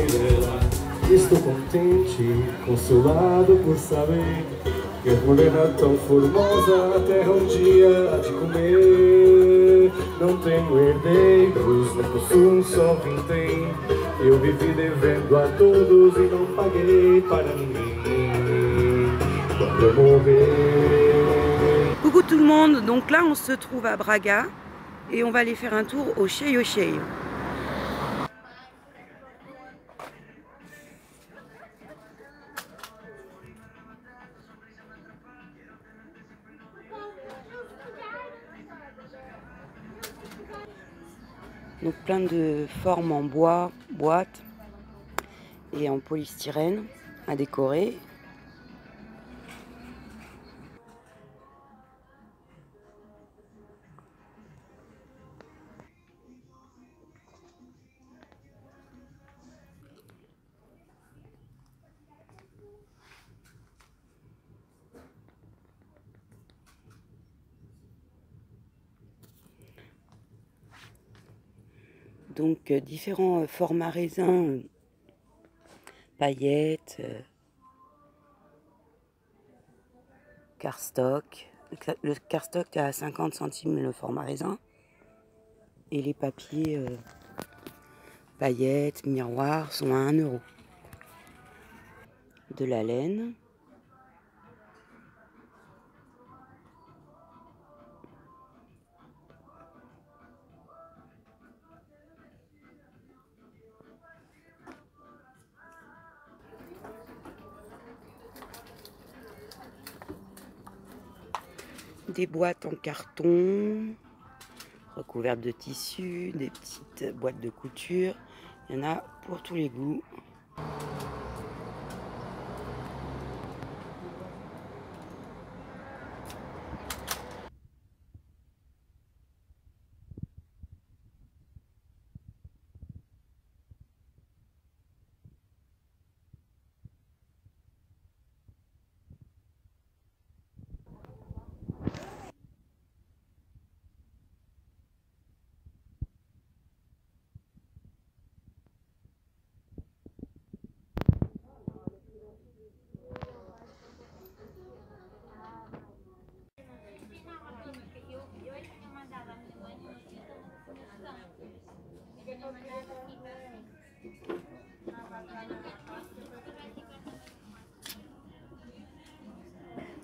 verá. Estou contente, consolado por saber que a morena tão formosa a terra um dia há de comer. Não tenho herdeiros, não possuo só vintém. Eu vivi devendo a todos e não paguei para ninguém. Quando eu morrer. Coucou tout le monde, donc là on se trouve à Braga et on va aller faire un tour au Cheio Cheio. Donc plein de formes en bois, boîte et en polystyrène à décorer. Donc différents formats raisins, paillettes, cardstock. Le cardstock est à 50 centimes le format raisin. Et les papiers paillettes, miroirs sont à 1 euro. De la laine. Des boîtes en carton, recouvertes de tissu, des petites boîtes de couture. Il y en a pour tous les goûts.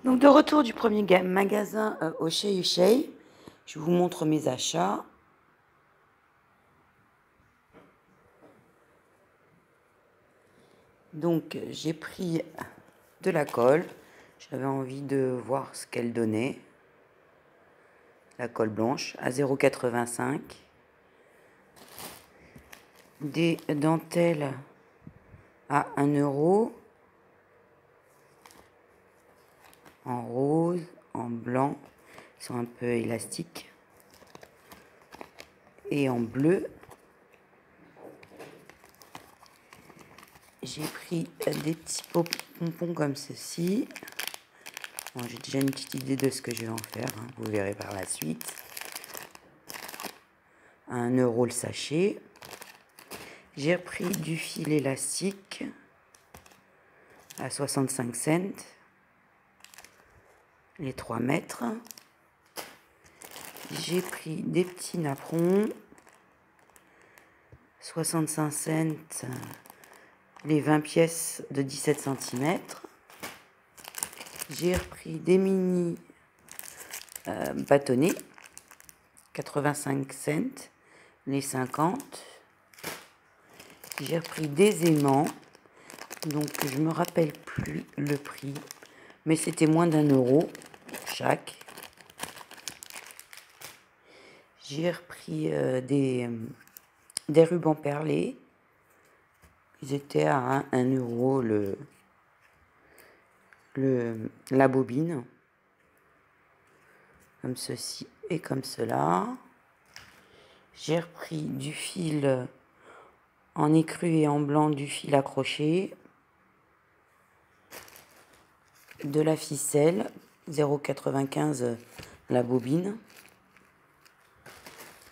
Donc de retour du premier magasin au Cheio Cheio, je vous montre mes achats. Donc j'ai pris de la colle, j'avais envie de voir ce qu'elle donnait. La colle blanche à 0,85 €. Des dentelles à 1 euro. En rose, en blanc, ils sont un peu élastiques. Et en bleu. J'ai pris des petits pompons comme ceci. Bon, j'ai déjà une petite idée de ce que je vais en faire, hein, vous verrez par la suite. À 1 euro le sachet. J'ai pris du fil élastique à 65 cents. Les 3 mètres. J'ai pris des petits napperons. 65 cents. Les 20 pièces de 17 cm. J'ai repris des mini bâtonnets, 85 cents, les 50. J'ai repris des aimants, donc je me rappelle plus le prix, mais c'était moins d'1 euro chaque. J'ai repris des rubans perlés. Ils étaient à 1 euro la bobine, comme ceci et comme cela. J'ai repris du fil en écru et en blanc, du fil accroché, de la ficelle 0,95 la bobine.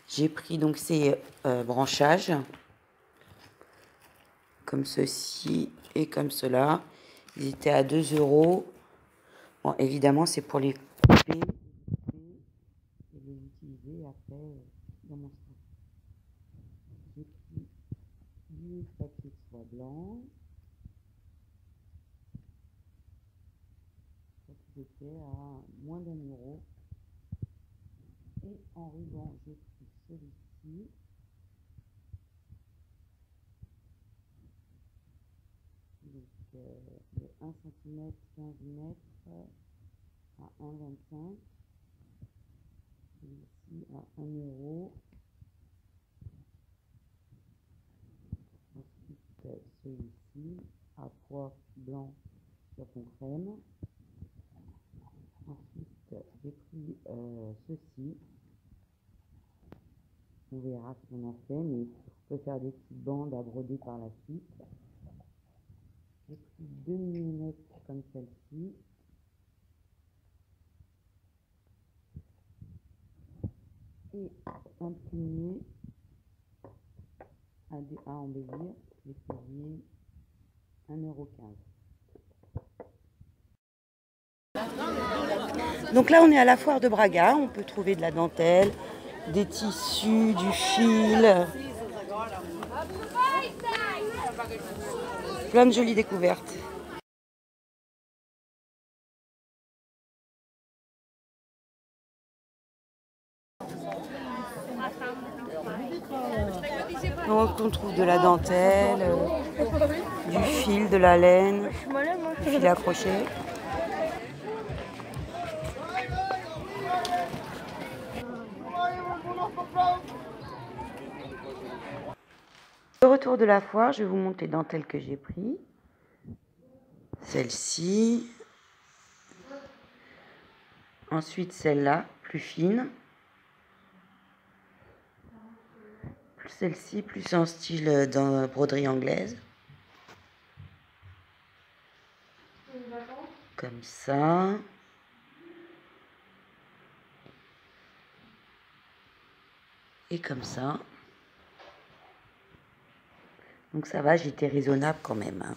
J'ai pris donc ces branchages comme ceci et comme cela. Ils étaient à 2 €. Bon, évidemment, c'est pour les couper et les utiliser après dans mon stock. J'ai pris du papier de soie blanc. Ça était à moins d'1 €. Et en ruban, j'ai pris celui-ci. Donc, de 1 cm, 15 mètres à 1,25. Celui-ci à 1 €. Ensuite, celui-ci à pois blanc sur fond crème. Ensuite, j'ai pris ceci. On verra ce qu'on en fait, mais on peut faire des petites bandes à broder par la suite. J'ai pris 2 mm comme celle-ci. Et un panier à embellir. J'ai payé 1,15 €. Donc là, on est à la foire de Braga. On peut trouver de la dentelle, des tissus, du fil. Plein de jolies découvertes. Donc on trouve de la dentelle, du fil, de la laine, du fil accroché. Au retour de la foire, je vais vous montrer les dentelles que j'ai prises. Celle-ci. Ensuite celle-là, plus fine. Celle-ci, plus en style dans broderie anglaise. Comme ça. Et comme ça. Donc ça va, j'étais raisonnable quand même. Hein.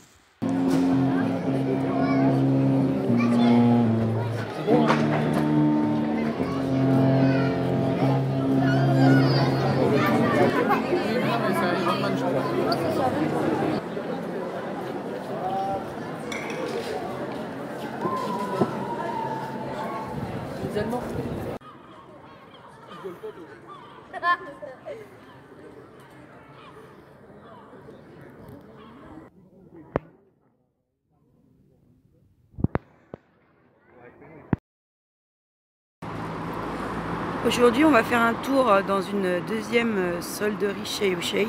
Aujourd'hui, on va faire un tour dans une deuxième solderie chez Ushei,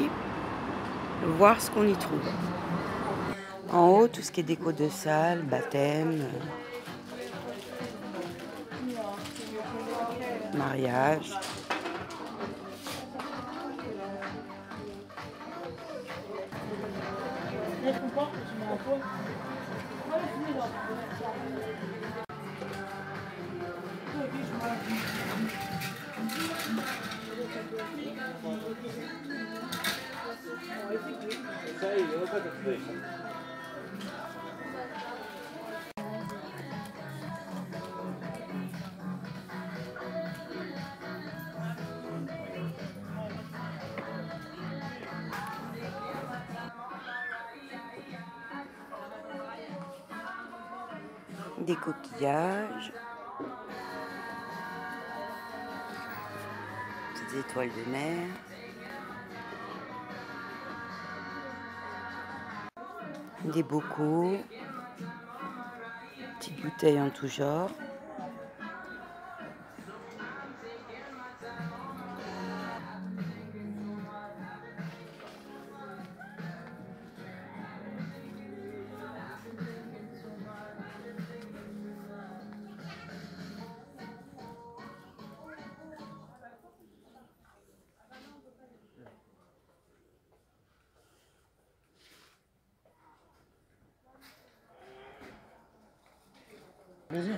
voir ce qu'on y trouve. En haut, tout ce qui est déco de salle, baptême, mariage. Des coquillages, petites étoiles de mer, des bocaux, petites bouteilles en tout genre. Vas-y.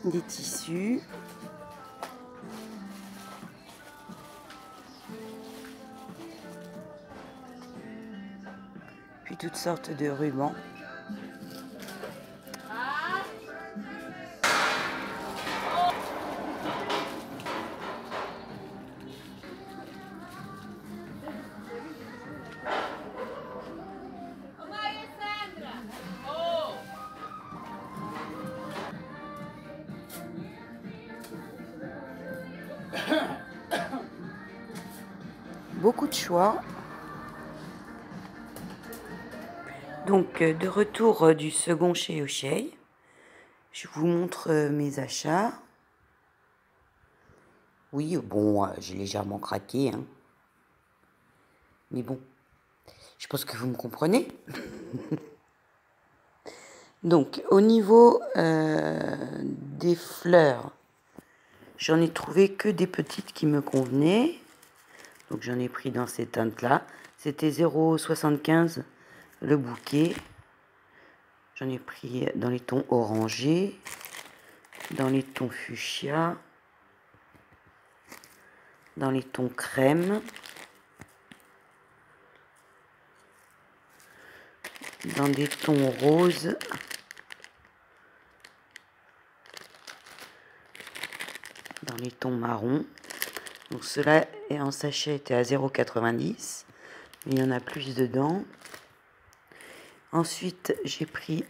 des tissus. Puis toutes sortes de rubans. Beaucoup de choix. Donc de retour du second chez O'Shea, je vous montre mes achats. Oui, bon, j'ai légèrement craqué, hein. Mais bon, je pense que vous me comprenez. Donc au niveau des fleurs, j'en ai trouvé que des petites qui me convenaient. Donc j'en ai pris dans ces teintes-là. C'était 0,75 le bouquet. J'en ai pris dans les tons orangés, dans les tons fuchsia, dans les tons crème, dans des tons roses, dans les tons marron. Donc cela est en sachet était à 0,90, mais il y en a plus dedans. Ensuite, j'ai pris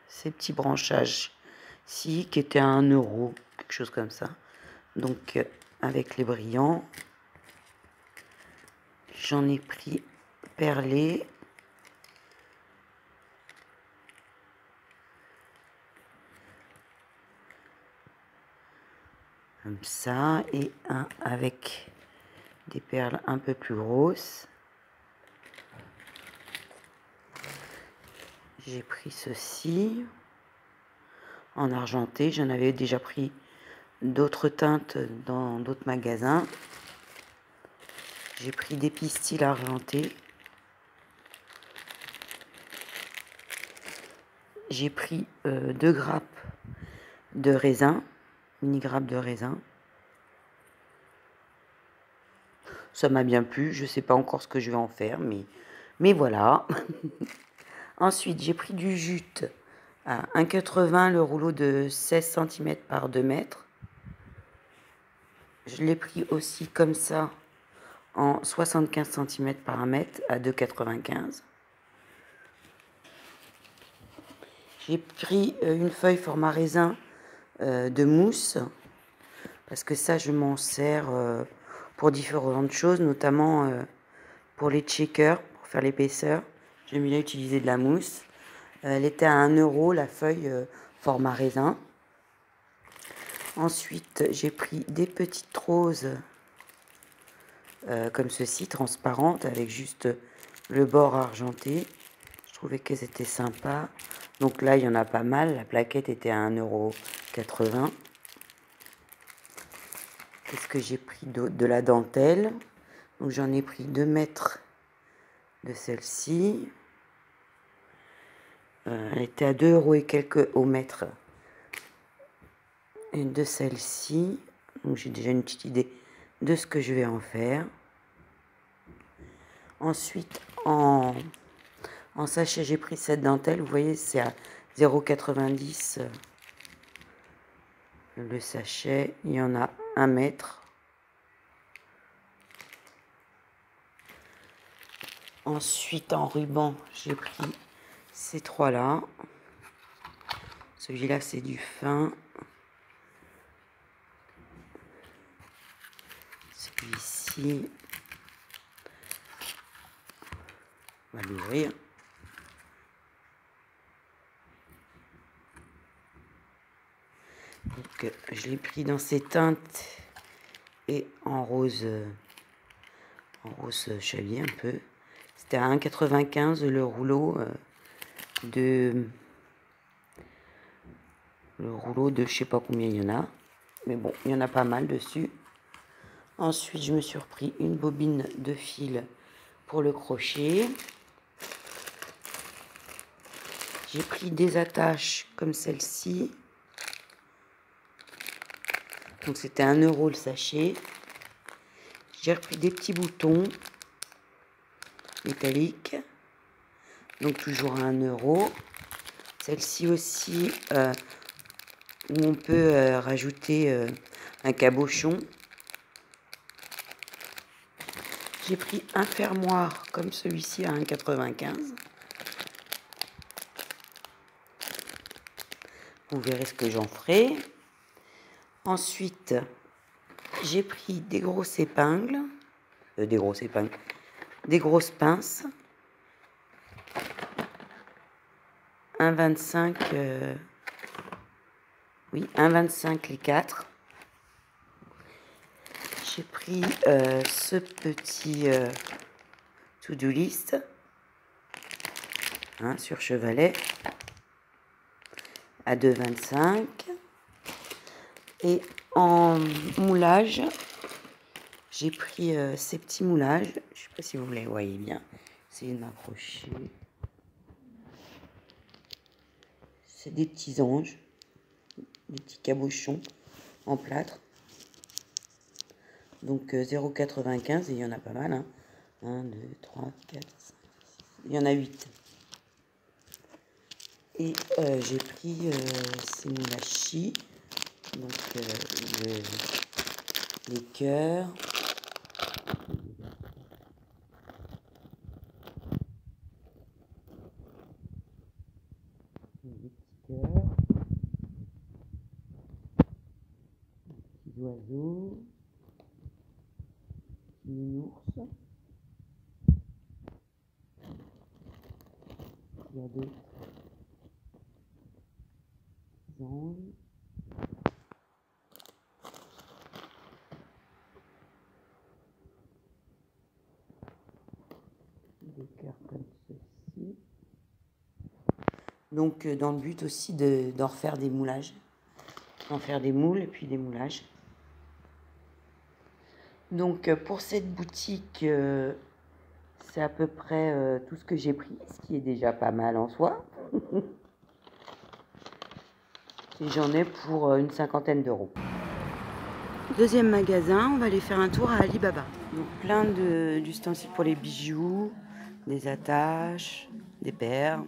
ces petits branchages-ci qui étaient à 1 €, quelque chose comme ça. Donc avec les brillants, j'en ai pris perlé. Comme ça, et un avec des perles un peu plus grosses. J'ai pris ceci en argenté. J'en avais déjà pris d'autres teintes dans d'autres magasins. J'ai pris des pistils argentés. J'ai pris 2 grappes de raisin, mini grappes de raisin. Ça m'a bien plu. Je ne sais pas encore ce que je vais en faire, mais voilà. Ensuite, j'ai pris du jute à 1,80 le rouleau de 16 cm par 2 mètres. Je l'ai pris aussi comme ça en 75 cm par 1 mètre à 2,95. J'ai pris une feuille format raisin de mousse parce que ça, je m'en sers pour différentes choses, notamment pour les checkers, pour faire l'épaisseur. J'aime bien utiliser de la mousse. Elle était à 1 € la feuille format raisin. Ensuite, j'ai pris des petites roses comme ceci, transparentes, avec juste le bord argenté. Je trouvais qu'elles étaient sympas. Donc là, il y en a pas mal. La plaquette était à 1,80 €. Qu'est-ce que j'ai pris d'autre? De la dentelle. Donc j'en ai pris 2 mètres de celle-ci. Elle était à 2 € et quelques au mètre. Et de celle-ci. Donc j'ai déjà une petite idée de ce que je vais en faire. Ensuite, en sachet, j'ai pris cette dentelle. Vous voyez, c'est à 0,90 € le sachet. Il y en a 1 mètre. Ensuite, en ruban, j'ai pris ces 3-là. Celui-là, c'est du fin. Celui-ci, on va l'ouvrir. Donc, je l'ai pris dans ces teintes et en rose chalier un peu. C'était à 1,95 € le rouleau de je sais pas combien il y en a, mais bon, il y en a pas mal dessus. Ensuite, je me suis repris une bobine de fil pour le crochet. J'ai pris des attaches comme celle-ci. Donc c'était 1 € le sachet. J'ai repris des petits boutons métalliques. Donc toujours à 1 €. Celle-ci aussi, où on peut rajouter un cabochon. J'ai pris un fermoir comme celui-ci à 1,95 €. Vous verrez ce que j'en ferai. Ensuite, j'ai pris des grosses épingles, des grosses pinces. 1,25 €, oui, 1,25 € les 4. J'ai pris ce petit to-do list sur chevalet à 2,25 €. Et en moulage, j'ai pris ces petits moulages. Je ne sais pas si vous les voyez bien. Essayez de m'approcher. C'est des petits anges, des petits cabochons en plâtre. Donc 0,95 €, et il y en a pas mal. 1, 2, 3, 4, 5, 6. Il y en a 8. Et j'ai pris ces moulages, donc les cœurs. Des petits cœurs. Des petits oiseaux. Des nounours. Il y a d'autres anges. Des cœurs comme ceci. Donc dans le but aussi d'en refaire des moulages. D'en faire des moules et puis des moulages. Donc pour cette boutique, c'est à peu près tout ce que j'ai pris, ce qui est déjà pas mal en soi. Et j'en ai pour une 50aine d'euros. Deuxième magasin, on va aller faire un tour à Alibaba. Donc plein d'ustensiles pour les bijoux, des attaches, des perles.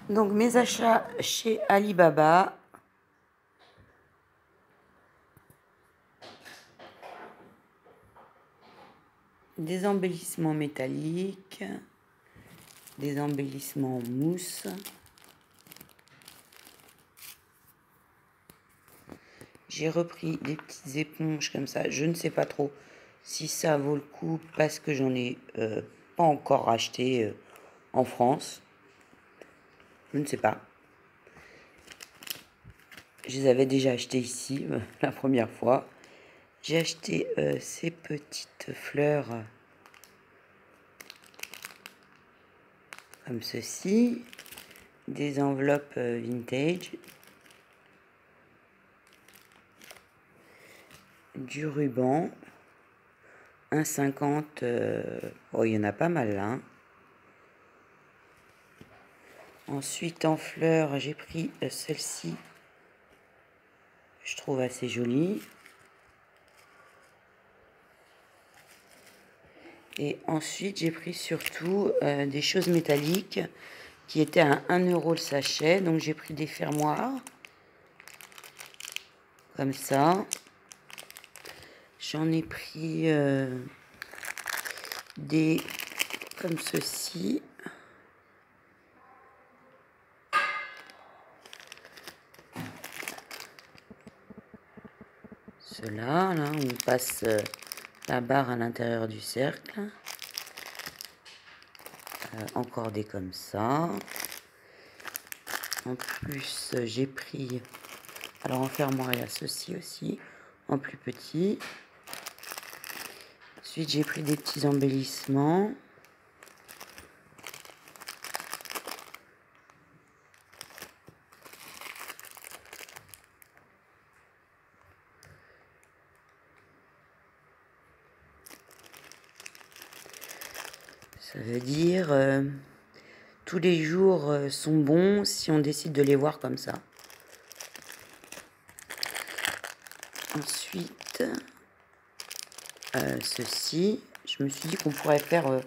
Donc mes achats chez Alibaba. Des embellissements métalliques, des embellissements en mousse. J'ai repris des petites éponges comme ça. Je ne sais pas trop si ça vaut le coup parce que j'en ai pas encore acheté en France. Je ne sais pas. Je les avais déjà achetées ici la première fois. J'ai acheté ces petites fleurs comme ceci. Des enveloppes vintage. Du ruban. 1,50 €. Oh, il y en a pas mal là. Ensuite, en fleurs, j'ai pris celle-ci. Je trouve assez jolie. Et ensuite, j'ai pris surtout des choses métalliques qui étaient à 1 € le sachet. Donc, j'ai pris des fermoirs, comme ça. J'en ai pris des comme ceci. Cela, là, on passe la barre à l'intérieur du cercle. Encore des comme ça. En plus, j'ai pris... Alors, en fermoir, il y a ceci aussi, en plus petit. Ensuite, j'ai pris des petits embellissements. Ça veut dire tous les jours sont bons si on décide de les voir comme ça. Ensuite, ceci, je me suis dit qu'on pourrait faire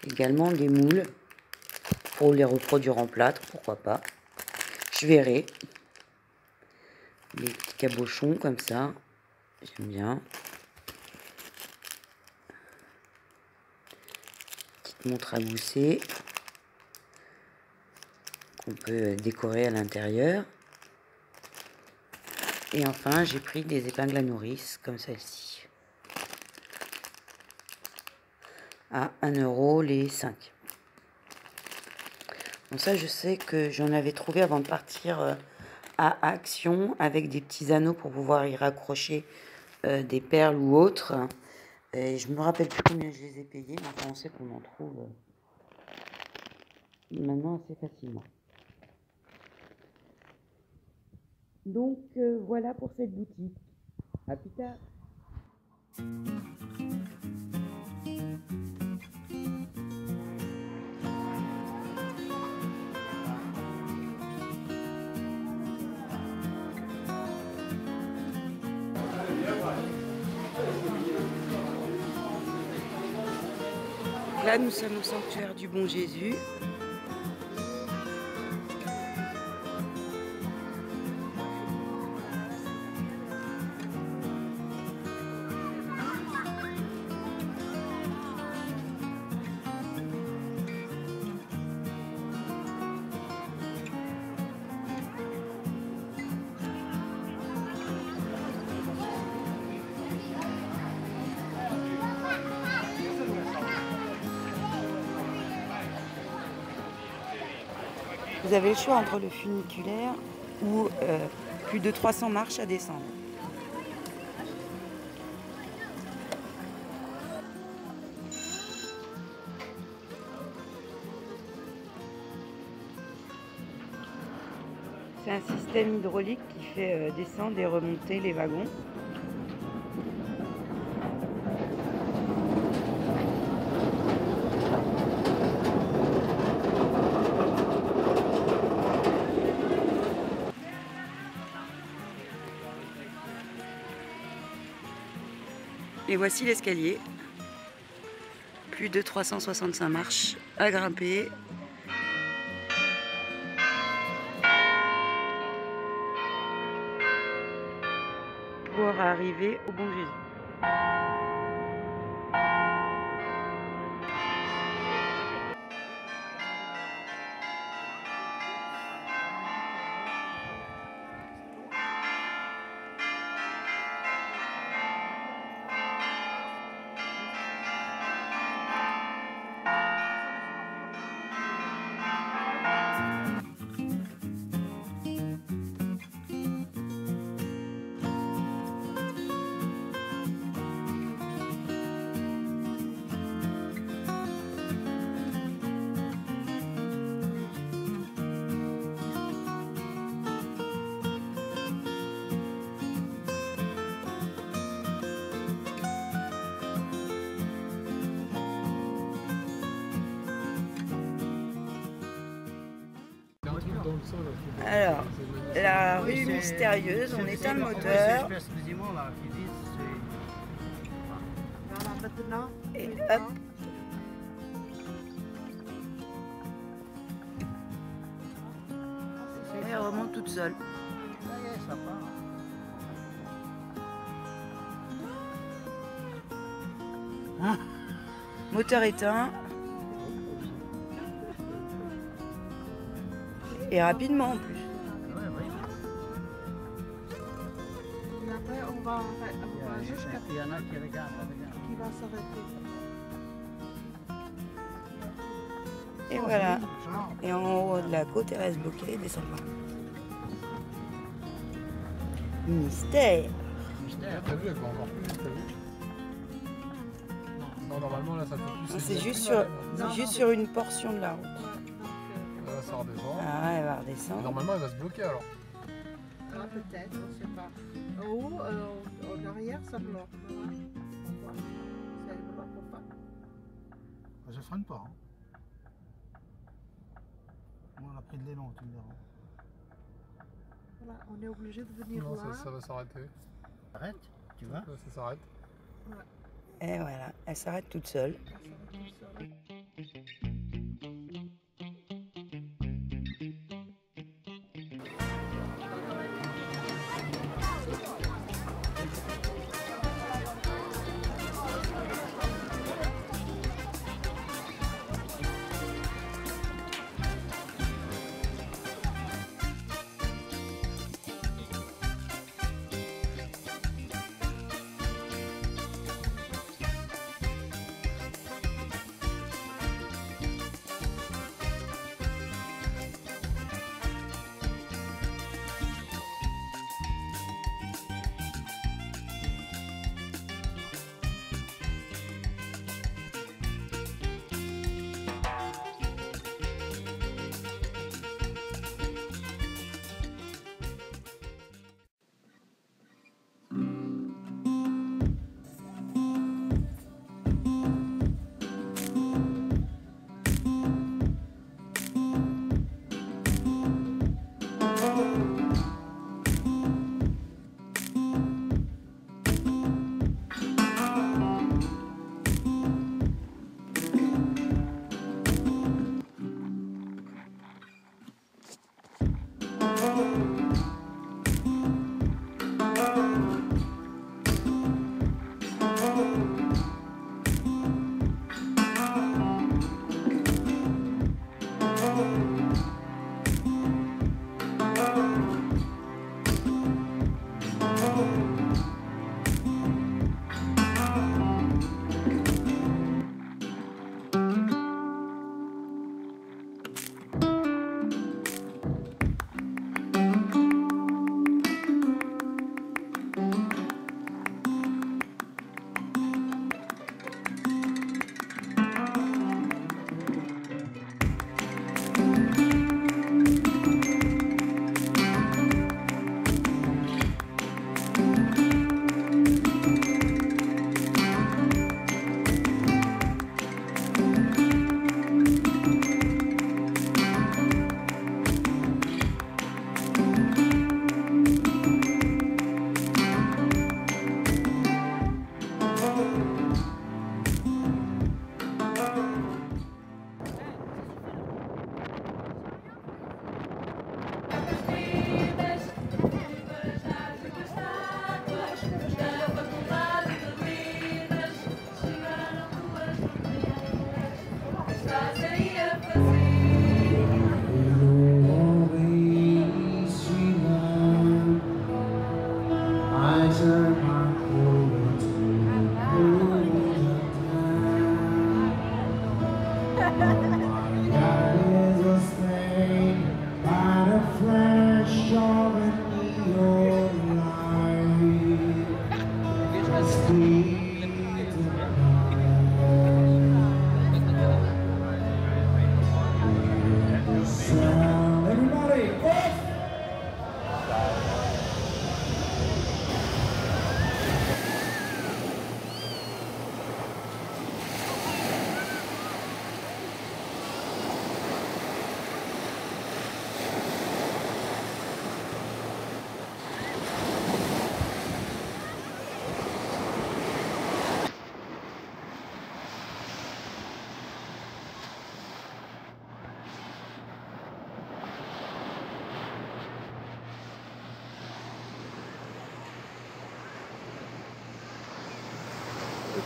également des moules pour les reproduire en plâtre, pourquoi pas. Je verrai. Des petits cabochons comme ça, j'aime bien. Petite montre à gousset qu'on peut décorer à l'intérieur. Et enfin, j'ai pris des épingles à nourrice comme celle-ci. À 1 € les 5. Donc ça, je sais que j'en avais trouvé avant de partir à Action avec des petits anneaux pour pouvoir y raccrocher des perles ou autres. Et je me rappelle plus combien je les ai payés, mais enfin, on sait qu'on en trouve maintenant assez facilement. Donc voilà pour cette boutique. À plus tard. Là, nous sommes au sanctuaire du Bon Jésus. Vous avez le choix entre le funiculaire ou plus de 300 marches à descendre. C'est un système hydraulique qui fait descendre et remonter les wagons. Et voici l'escalier. Plus de 365 marches à grimper. Pour arriver au Bon Jésus. Alors, la rue mystérieuse, on éteint le moteur. maintenant. Et hop. Et elle remonte toute seule. Ça y est, ça part. Moteur éteint. Et rapidement en plus. Et après, on va jusqu'à Il y en a qui regardent. qui va s'arrêter. Et voilà. Et en haut de la côte, elle reste bloquée et descend pas. Mystère. T'as vu, elle va encore plus vite, t'as vu? Non, normalement là ça fait plus. C'est juste sur une portion de la route. Là ça redescend. Ah, elle va Et redescendre. normalement elle va se bloquer alors. Ah, peut-être, on ne sait pas. En haut, en arrière, ça bloque. Voilà. On voit. Ça ne bloque pas. Je freine pas. Hein. Moi, on a pris de l'élan, tu me diras. Voilà, on est obligé de venir Non, là. ça va s'arrêter. Arrête, tu vas. Là, ça s'arrête. Et voilà, elle s'arrête toute seule. Ça s'arrête tout seul.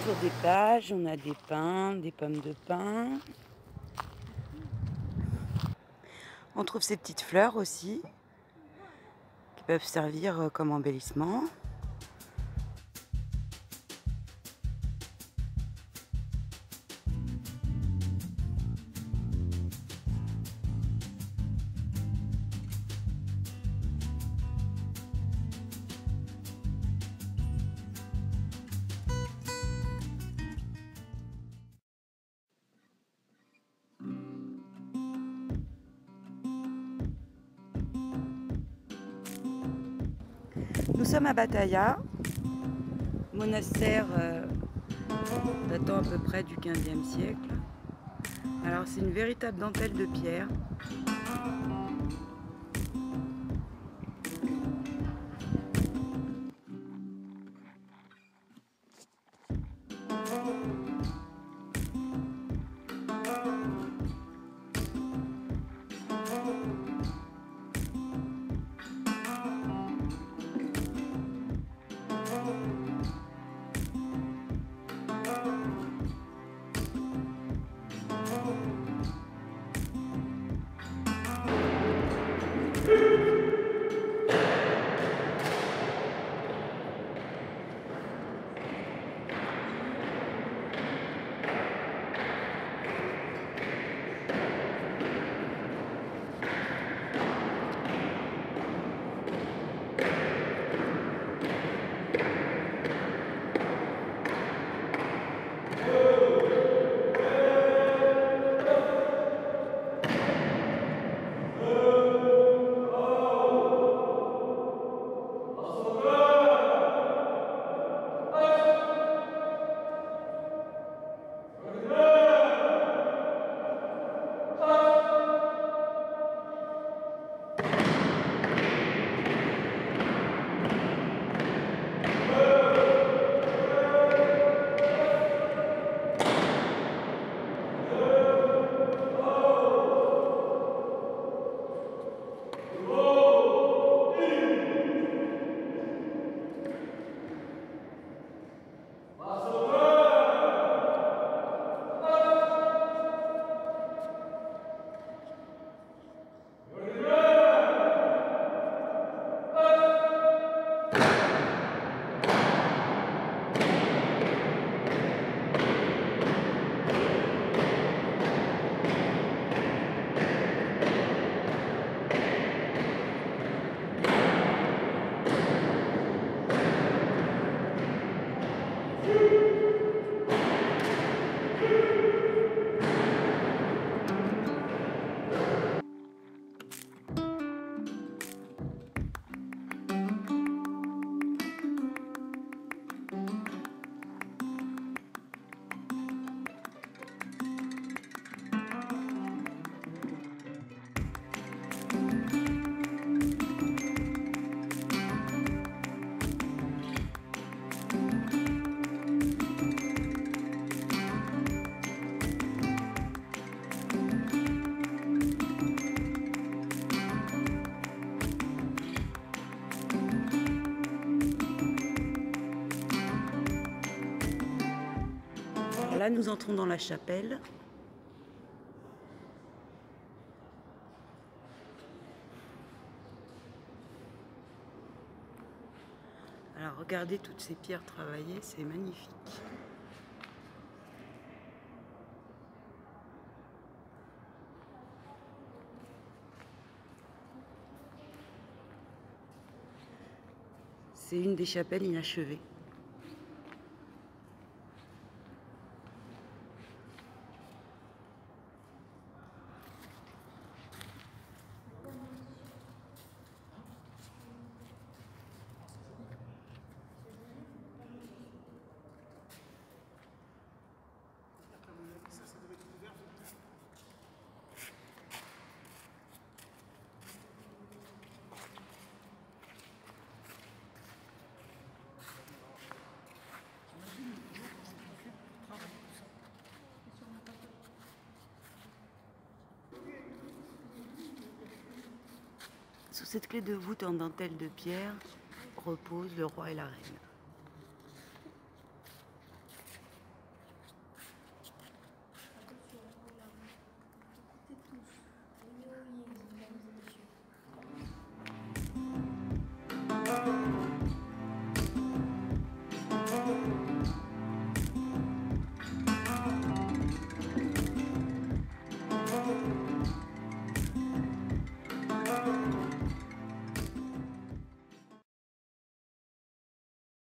sur des pages, on a des pins, des pommes de pin. On trouve ces petites fleurs aussi, qui peuvent servir comme embellissement. Nous sommes à Batailla, monastère datant à peu près du XVe siècle. Alors c'est une véritable dentelle de pierre. Là, nous entrons dans la chapelle. Alors, regardez toutes ces pierres travaillées, c'est magnifique. C'est une des chapelles inachevées. Sous cette clé de voûte en dentelle de pierre repose le roi et la reine.